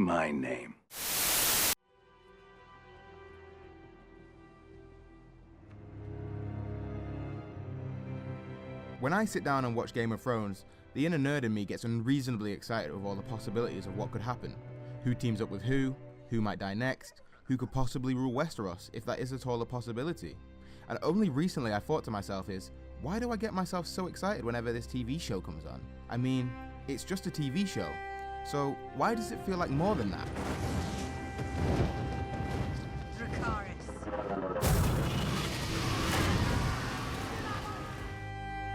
my name. When I sit down and watch Game of Thrones, the inner nerd in me gets unreasonably excited with all the possibilities of what could happen. Who teams up with who might die next, who could possibly rule Westeros if that is at all a possibility. And only recently I thought to myself is, why do I get myself so excited whenever this TV show comes on? I mean, it's just a TV show, so why does it feel like more than that?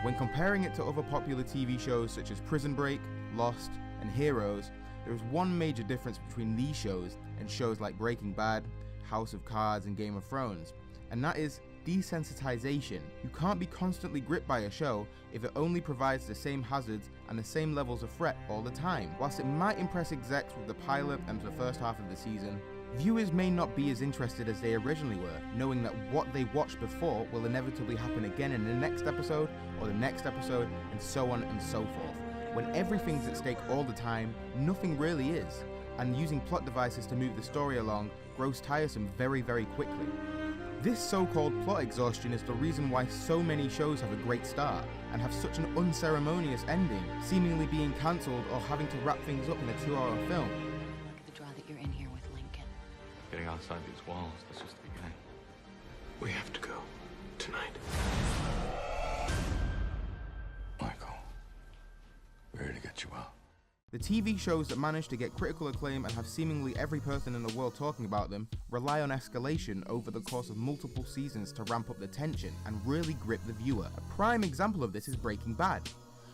When comparing it to other popular TV shows such as Prison Break, Lost, and Heroes, there is one major difference between these shows and shows like Breaking Bad, House of Cards, and Game of Thrones, and that is desensitization. You can't be constantly gripped by a show if it only provides the same hazards and the same levels of threat all the time. Whilst it might impress execs with the pilot and the first half of the season, viewers may not be as interested as they originally were, knowing that what they watched before will inevitably happen again in the next episode, or the next episode, and so on and so forth. When everything's at stake all the time, nothing really is, and using plot devices to move the story along grows tiresome very, very quickly. This so-called plot exhaustion is the reason why so many shows have a great start, and have such an unceremonious ending, seemingly being cancelled or having to wrap things up in a 2-hour film. Look at the draw that you're in here with Lincoln. Getting outside these walls, that's just the beginning. We have to go. Tonight. Michael, we're ready to get you out. The TV shows that manage to get critical acclaim and have seemingly every person in the world talking about them rely on escalation over the course of multiple seasons to ramp up the tension and really grip the viewer. A prime example of this is Breaking Bad.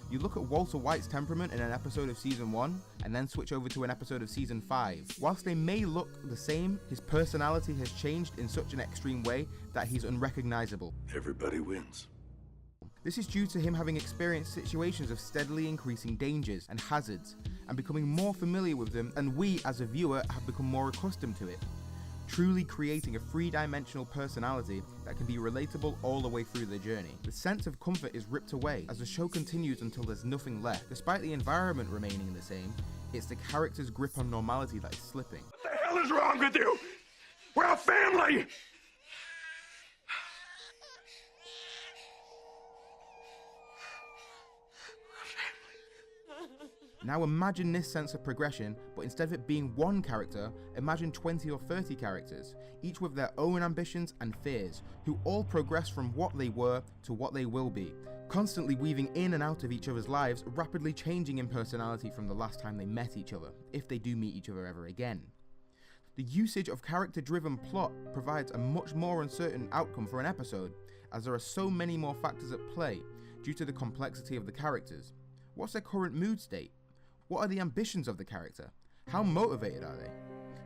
You look at Walter White's temperament in an episode of season 1 and then switch over to an episode of season 5. Whilst they may look the same, his personality has changed in such an extreme way that he's unrecognizable. Everybody wins. This is due to him having experienced situations of steadily increasing dangers and hazards and becoming more familiar with them, and we as a viewer have become more accustomed to it, truly creating a three-dimensional personality that can be relatable all the way through the journey. The sense of comfort is ripped away as the show continues until there's nothing left. Despite the environment remaining the same, it's the character's grip on normality that is slipping. What the hell is wrong with you? We're a family! Now imagine this sense of progression, but instead of it being one character, imagine 20 or 30 characters, each with their own ambitions and fears, who all progress from what they were to what they will be, constantly weaving in and out of each other's lives, rapidly changing in personality from the last time they met each other, if they do meet each other ever again. The usage of character-driven plot provides a much more uncertain outcome for an episode, as there are so many more factors at play due to the complexity of the characters. What's their current mood state? What are the ambitions of the character? How motivated are they?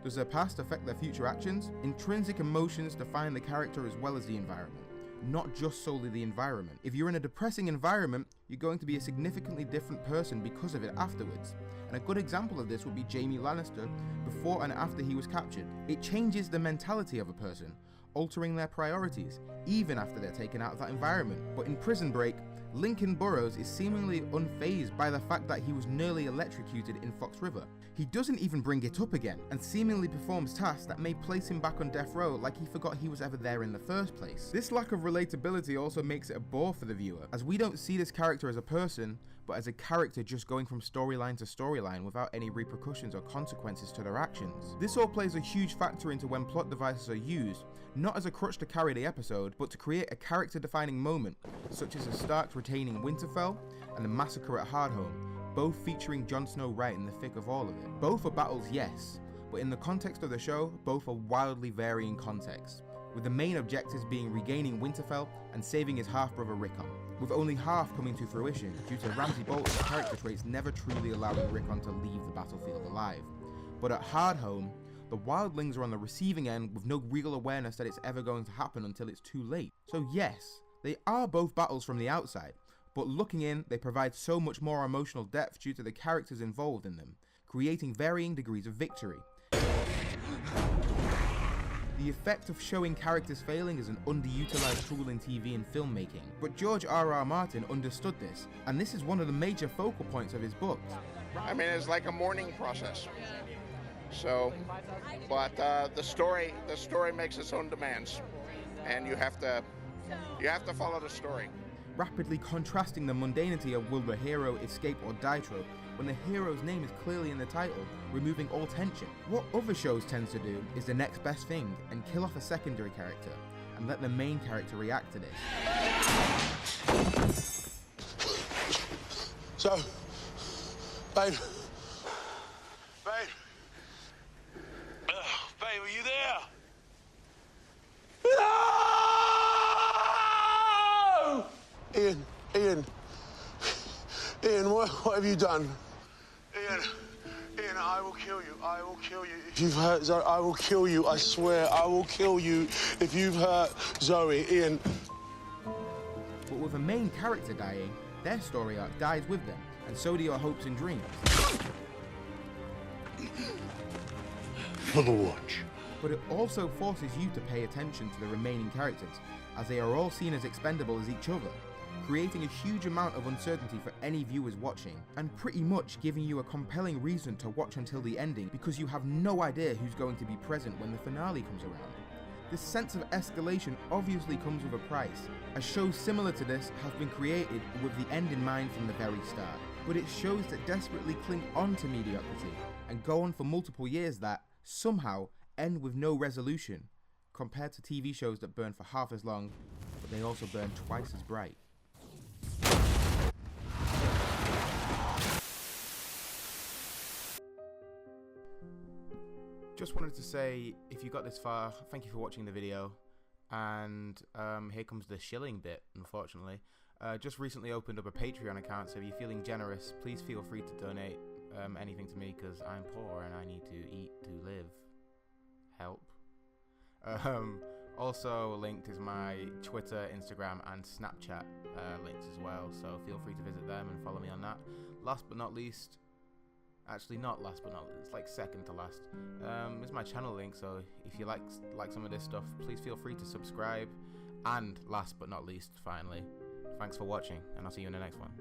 Does their past affect their future actions? Intrinsic emotions define the character as well as the environment, not just solely the environment. If you're in a depressing environment, you're going to be a significantly different person because of it afterwards. And a good example of this would be Jaime Lannister before and after he was captured. It changes the mentality of a person, altering their priorities, even after they're taken out of that environment. But in Prison Break, Lincoln Burrows is seemingly unfazed by the fact that he was nearly electrocuted in Fox River. He doesn't even bring it up again, and seemingly performs tasks that may place him back on death row like he forgot he was ever there in the first place. This lack of relatability also makes it a bore for the viewer, as we don't see this character as a person, but as a character just going from storyline to storyline without any repercussions or consequences to their actions. This all plays a huge factor into when plot devices are used, not as a crutch to carry the episode, but to create a character-defining moment, such as the Starks retaining Winterfell and the massacre at Hardhome, both featuring Jon Snow right in the thick of all of it. Both are battles, yes, but in the context of the show, both are wildly varying contexts, with the main objectives being regaining Winterfell and saving his half-brother Rickon, with only half coming to fruition due to Ramsay Bolton's character traits never truly allowing Rickon to leave the battlefield alive. But at Hardhome, the wildlings are on the receiving end with no real awareness that it's ever going to happen until it's too late. So yes, they are both battles from the outside, but looking in, they provide so much more emotional depth due to the characters involved in them, creating varying degrees of victory. The effect of showing characters failing is an underutilized tool in TV and filmmaking, but George R.R. Martin understood this, and this is one of the major focal points of his books. I mean, it's like a mourning process. So, but the story makes its own demands, and you have to follow the story. Rapidly contrasting the mundanity of will the hero escape or die trope when the hero's name is clearly in the title, removing all tension. What other shows tend to do is the next best thing and kill off a secondary character and let the main character react to this. So, babe, are you there? No! Ian, what have you done? Ian, I will kill you. I will kill you. If you've hurt Zoe, I will kill you. I swear, I will kill you if you've hurt Zoe, Ian. But with a main character dying, their story arc dies with them, and so do your hopes and dreams. For the watch. But it also forces you to pay attention to the remaining characters, as they are all seen as expendable as each other, creating a huge amount of uncertainty for any viewers watching, and pretty much giving you a compelling reason to watch until the ending because you have no idea who's going to be present when the finale comes around. This sense of escalation obviously comes with a price. A show similar to this has been created with the end in mind from the very start, but it's shows that desperately cling on to mediocrity and go on for multiple years that, somehow, end with no resolution, compared to TV shows that burn for half as long, but they also burn twice as bright. Just wanted to say, if you got this far, thank you for watching the video, and here comes the shilling bit, unfortunately. Just recently opened up a Patreon account, so if you're feeling generous, please feel free to donate anything to me, because I'm poor and I need to eat to live. Help. Also linked is my Twitter, Instagram and Snapchat links as well, so feel free to visit them and follow me on that. Last but not least, actually not last but not least, it's like second to last, is my channel link, so if you like some of this stuff, please feel free to subscribe. And last but not least, finally, thanks for watching, and I'll see you in the next one.